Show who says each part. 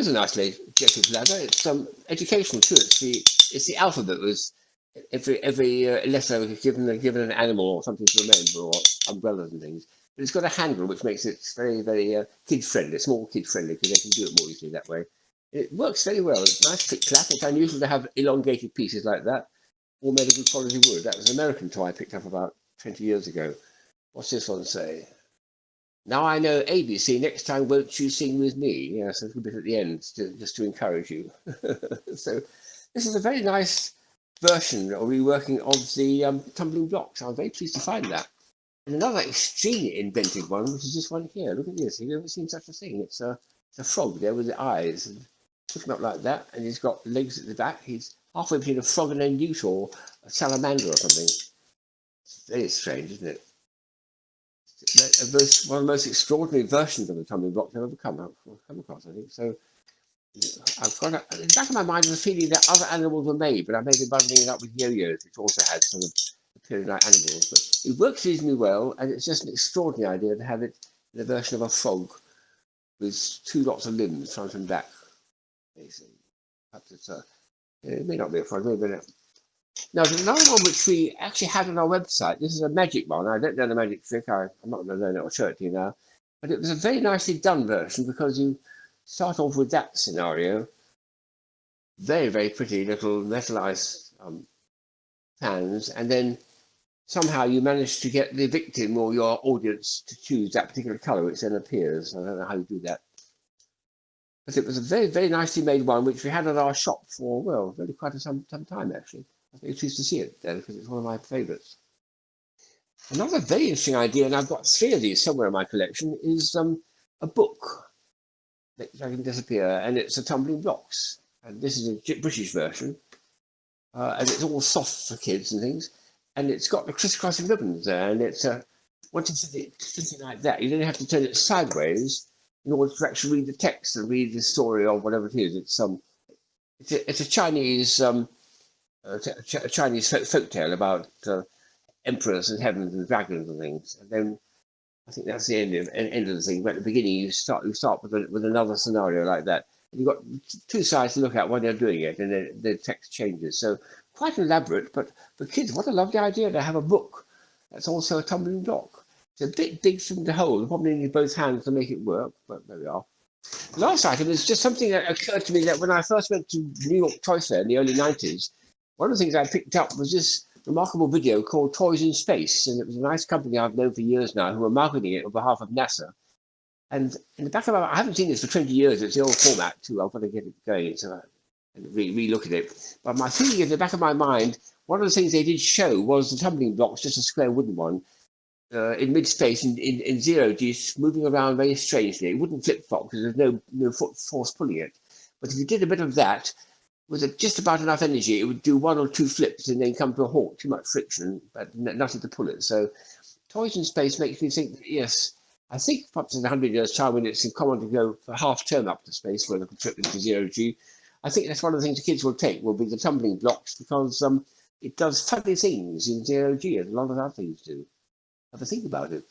Speaker 1: is a nice Jacob's ladder. It's educational too. It's the alphabet. Was every letter given an animal or something to remember, or umbrellas and things. But it's got a handle which makes it very kid friendly, small kid friendly, because they can do it more easily that way. It works very well. It's nice click clack. It's unusual to have elongated pieces like that, all made of good quality wood. That was an American toy I picked up about 20 years ago. What's this one say? Now I know ABC. Next time, won't you sing with me? Yes, a little bit at the end, just to encourage you. So this is a very nice version or reworking of the Tumbling Blocks. I'm very pleased to find that. And another extremely inventive one, which is this one here. Look at this. You've never seen such a thing. It's a frog there with the eyes. And look him up like that. And he's got legs at the back. He's halfway between a frog and a newt or a salamander or something. It's very strange, isn't it? One of the most extraordinary versions of the Tumbling Blocks I've ever come across, I think. So I've got in the back of my mind was a feeling that other animals were made, but I may be bundling it up with yo-yos, which also had sort of appearing like animals. But it works reasonably well, and it's just an extraordinary idea to have it in a version of a frog with two lots of limbs, front and back. Perhaps it may not be a frog, maybe not. Now, there's another one which we actually had on our website. This is a magic one. I don't know the magic trick. I'm not going to learn it or show it to you now. But it was a very nicely done version because you start off with that scenario. Very pretty little metallized fans. And then somehow you manage to get the victim or your audience to choose that particular color, which then appears. I don't know how you do that. But it was a very nicely made one, which we had at our shop for, well, really quite some time, actually. I'm very pleased to see it there because it's one of my favourites. Another very interesting idea, and I've got 3 of these somewhere in my collection, is a book that can disappear, and it's a Tumbling Blocks. And this is a British version, and it's all soft for kids and things. And it's got the crisscrossing ribbons there, and it's once you set it something like that, you don't have to turn it sideways in order to actually read the text and read the story or whatever it is. It's a Chinese Chinese folk tale about emperors and heavens and dragons and things. And then I think that's the end of the thing. But at the beginning, you start with another scenario like that. And you've got 2 sides to look at when they're doing it, and then the text changes. So quite elaborate, but for kids, what a lovely idea to have a book that's also a tumbling block. It's a bit big thing to hold. You probably need both hands to make it work, but there we are. The last item is just something that occurred to me that when I first went to New York Toy Fair in the early 90s, one of the things I picked up was this remarkable video called Toys in Space. And it was a nice company I've known for years now who are marketing it on behalf of NASA. And in the back of I haven't seen this for 20 years. It's the old format too. I've got to get it going and re-look at it. But my feeling in the back of my mind, one of the things they did show was the tumbling blocks, just a square wooden one, in mid-space in 0G, moving around very strangely. It wouldn't flip-flop because there's no force pulling it. But if you did a bit of that, with just about enough energy, it would do 1 or 2 flips and then come to a halt. Too much friction, but nothing to pull it. So Toys in Space makes me think that, yes, I think perhaps in 100 years' time when it's in common to go for half term up to space for a little trip into 0G, I think that's one of the things the kids will take, will be the tumbling blocks, because it does funny things in 0G, as a lot of other things do. Have a think about it.